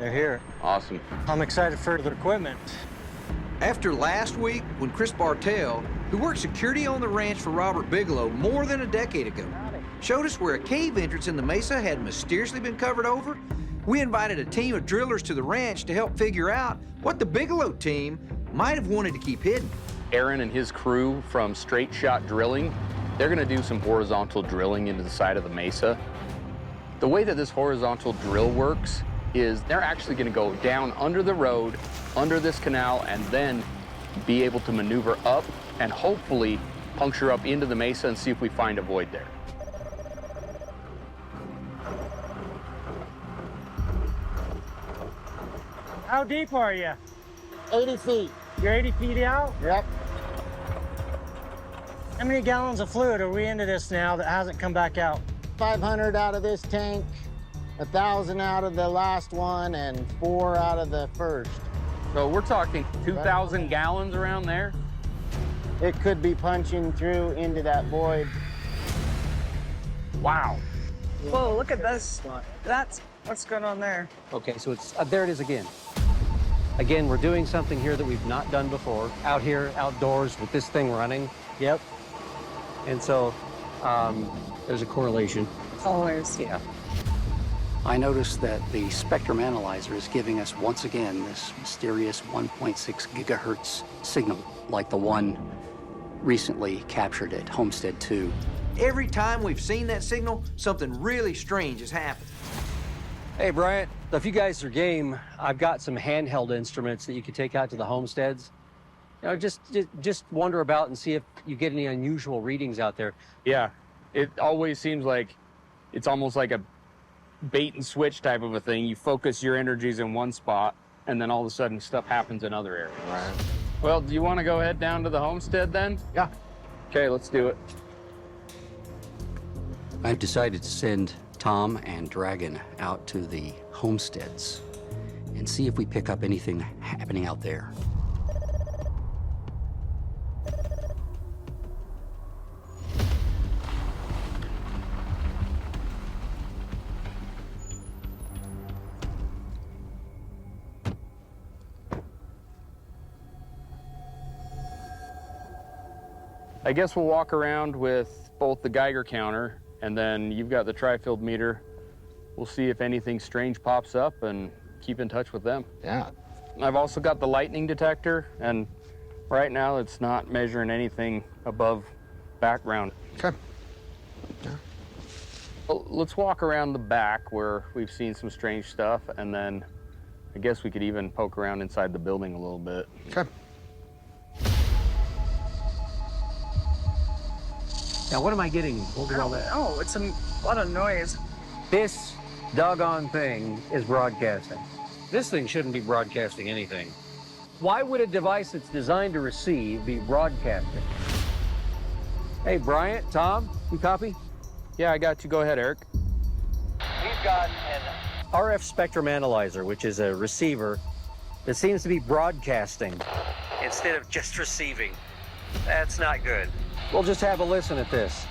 they're here. Awesome. I'm excited for the equipment. After last week, when Chris Bartell, who worked security on the ranch for Robert Bigelow more than a decade ago, showed us where a cave entrance in the mesa had mysteriously been covered over, we invited a team of drillers to the ranch to help figure out what the Bigelow team might have wanted to keep hidden. Aaron and his crew from Straight Shot Drilling, they're gonna do some horizontal drilling into the side of the mesa. The way that this horizontal drill works is they're actually gonna go down under the road, under this canal, and then be able to maneuver up and hopefully puncture up into the mesa and see if we find a void there. How deep are you? 80 feet. You're 80 feet out? Yep. How many gallons of fluid are we into this now that hasn't come back out? 500 out of this tank, 1,000 out of the last one, and 4 out of the first. So we're talking 2,000 gallons around there? It could be punching through into that void. Wow. Whoa, look at this. That's what's going on there. Okay, so it's there it is again. Again, we're doing something here that we've not done before. Out here, outdoors, with this thing running. Yep. And so there's a correlation. Always. Yeah. I noticed that the spectrum analyzer is giving us, once again, this mysterious 1.6 gigahertz signal, like the one recently captured at Homestead 2. Every time we've seen that signal, something really strange has happened. Hey, Bryant, if you guys are game, I've got some handheld instruments that you can take out to the homesteads. You know, just wander about and see if you get any unusual readings out there. Yeah, it always seems like it's almost like a bait and switch type of a thing. You focus your energies in one spot, and then all of a sudden stuff happens in other areas. Right. Well, do you want to go head down to the homestead then? Yeah. Okay, let's do it. I've decided to send Tom and Dragon out to the homesteads and see if we pick up anything happening out there. I guess we'll walk around with both the Geiger counter and then you've got the tri-field meter. We'll see if anything strange pops up and keep in touch with them. Yeah. I've also got the lightning detector, and right now it's not measuring anything above background. Okay. Yeah. Well, let's walk around the back where we've seen some strange stuff, and then I guess we could even poke around inside the building a little bit. Okay. Now, what am I getting? What was all that? Oh, it's a lot of noise. This doggone thing is broadcasting. This thing shouldn't be broadcasting anything. Why would a device that's designed to receive be broadcasting? Hey, Bryant, Tom, you copy? Yeah, I got you. Go ahead, Eric. We've got an RF spectrum analyzer, which is a receiver that seems to be broadcasting instead of just receiving. That's not good. We'll just have a listen at this.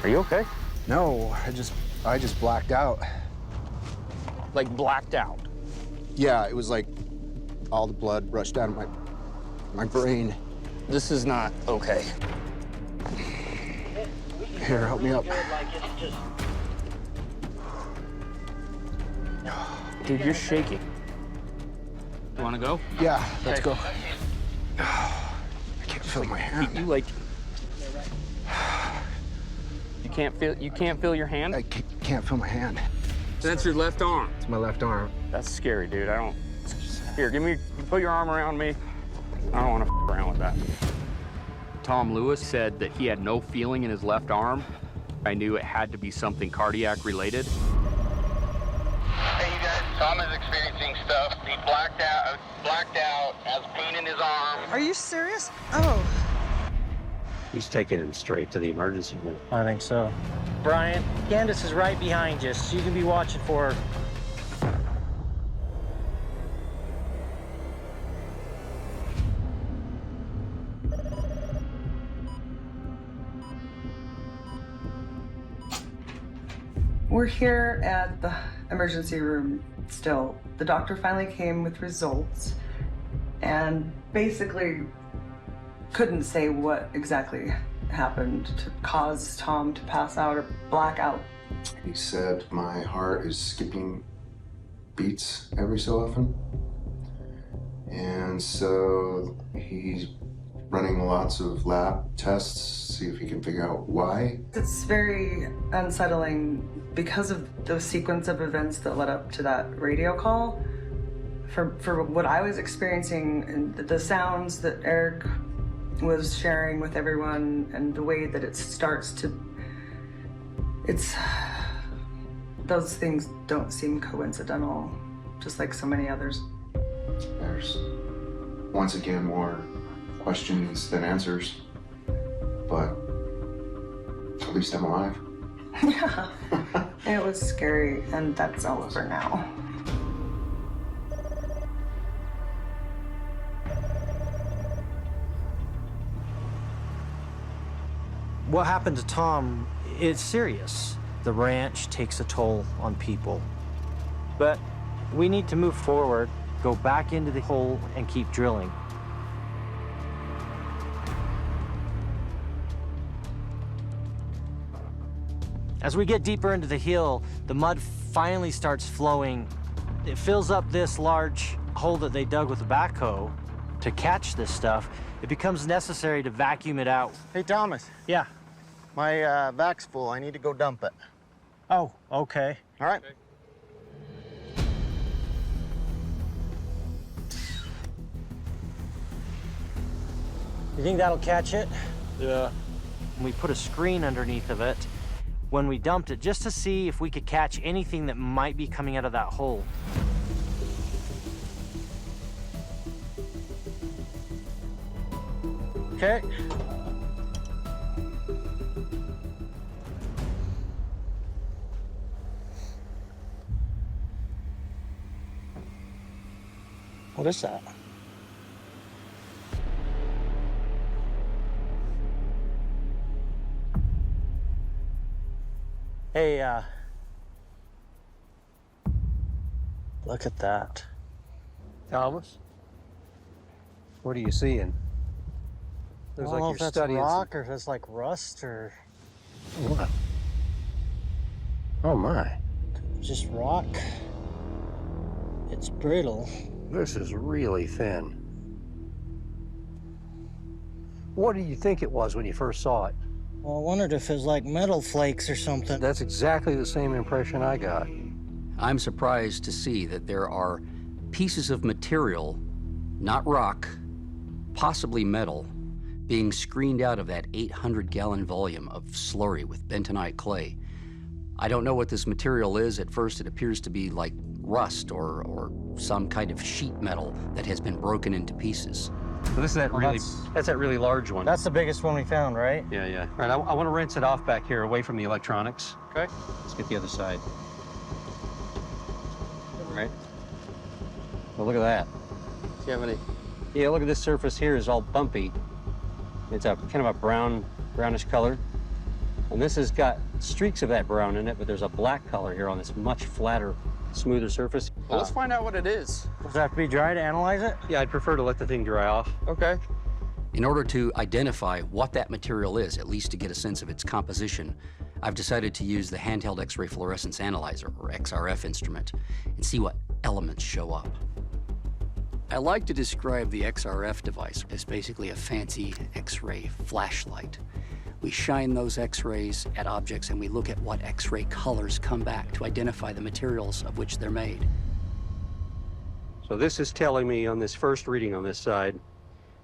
Are you okay? No, I just blacked out. Like blacked out? Yeah, it was like all the blood rushed down my brain. This is not okay. Here, help me up. Dude, you're shaking. You want to go? Yeah, let's Okay. go. I can't feel my hand. You like... You can't feel your hand? I can't feel my hand. That's your left arm. It's my left arm. That's scary, dude. I don't... Here, put your arm around me. I don't want to f around with that. Tom Lewis said that he had no feeling in his left arm. I knew it had to be something cardiac related. Hey, you guys, Tom is experiencing stuff. He blacked out, has pain in his arm. Are you serious? Oh. He's taking him straight to the emergency room. I think so. Brian, Candace is right behind you, so you can be watching for her. We're here at the emergency room still. The doctor finally came with results and basically couldn't say what exactly happened to cause Tom to pass out or black out. He said my heart is skipping beats every so often. And so he's running lots of lab tests, see if he can figure out why. It's very unsettling because of the sequence of events that led up to that radio call. For what I was experiencing and the sounds that Eric was sharing with everyone and the way that it starts to, those things don't seem coincidental, just like so many others. There's, once again, more questions than answers, but at least I'm alive. Yeah, it was scary, and that's over now. What happened to Tom is serious. The ranch takes a toll on people. But we need to move forward, go back into the hole, and keep drilling. As we get deeper into the hill, the mud finally starts flowing. It fills up this large hole that they dug with a backhoe to catch this stuff. It becomes necessary to vacuum it out. Hey, Thomas. Yeah. My vac's full. I need to go dump it. Oh, okay. All right. You think that'll catch it? Yeah. We put a screen underneath of it when we dumped it, just to see if we could catch anything that might be coming out of that hole. Okay. What is that? Hey, look at that. Thomas? What are you seeing? I Looks don't know like if you're that's studying rock or if it's like rust or What? Oh my. just rock. It's brittle. This is really thin. What do you think it was when you first saw it? Well, I wondered if it was like metal flakes or something. That's exactly the same impression I got. I'm surprised to see that there are pieces of material, not rock, possibly metal, being screened out of that 800-gallon volume of slurry with bentonite clay. I don't know what this material is. At first, it appears to be like rust or some kind of sheet metal that has been broken into pieces. So this is that that's that really large one. That's the biggest one we found, right? Yeah, yeah. All right, I want to rinse it off back here, away from the electronics. Okay. Let's get the other side. All right. Well, look at that. Do you have any? Yeah, look at this surface here is all bumpy. It's a kind of a brownish color. And this has got streaks of that brown in it, but there's a black color here on this much flatter, smoother surface. Well, let's find out what it is. Does it have to be dry to analyze it? Yeah, I'd prefer to let the thing dry off. Okay. In order to identify what that material is, at least to get a sense of its composition, I've decided to use the handheld X-ray fluorescence analyzer, or XRF instrument, and see what elements show up. I like to describe the XRF device as basically a fancy X-ray flashlight. We shine those X-rays at objects and we look at what X-ray colors come back to identify the materials of which they're made. So this is telling me on this first reading on this side,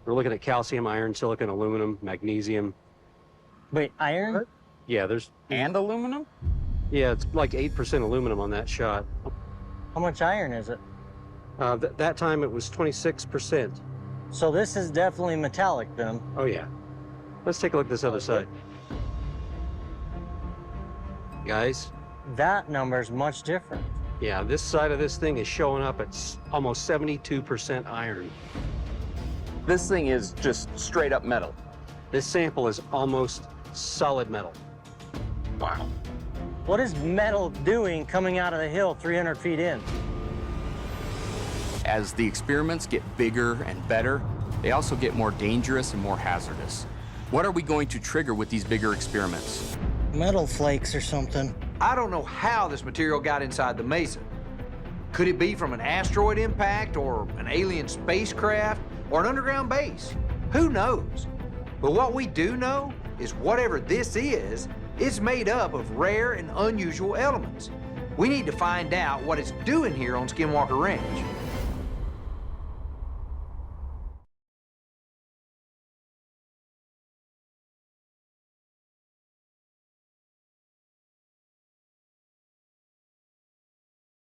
we're looking at calcium, iron, silicon, aluminum, magnesium. Wait, iron? Yeah, there's... And aluminum? Yeah, it's like 8% aluminum on that shot. How much iron is it? That time it was 26%. So this is definitely metallic then. Oh yeah. Let's take a look at this other side. Guys? That number is much different. Yeah, this side of this thing is showing up at almost 72% iron. This thing is just straight up metal. This sample is almost solid metal. Wow. What is metal doing coming out of the hill 300 feet in? As the experiments get bigger and better, they also get more dangerous and more hazardous. What are we going to trigger with these bigger experiments? Metal flakes or something. I don't know how this material got inside the mesa. Could it be from an asteroid impact or an alien spacecraft or an underground base? Who knows? But what we do know is whatever this is, it's made up of rare and unusual elements. We need to find out what it's doing here on Skinwalker Ranch.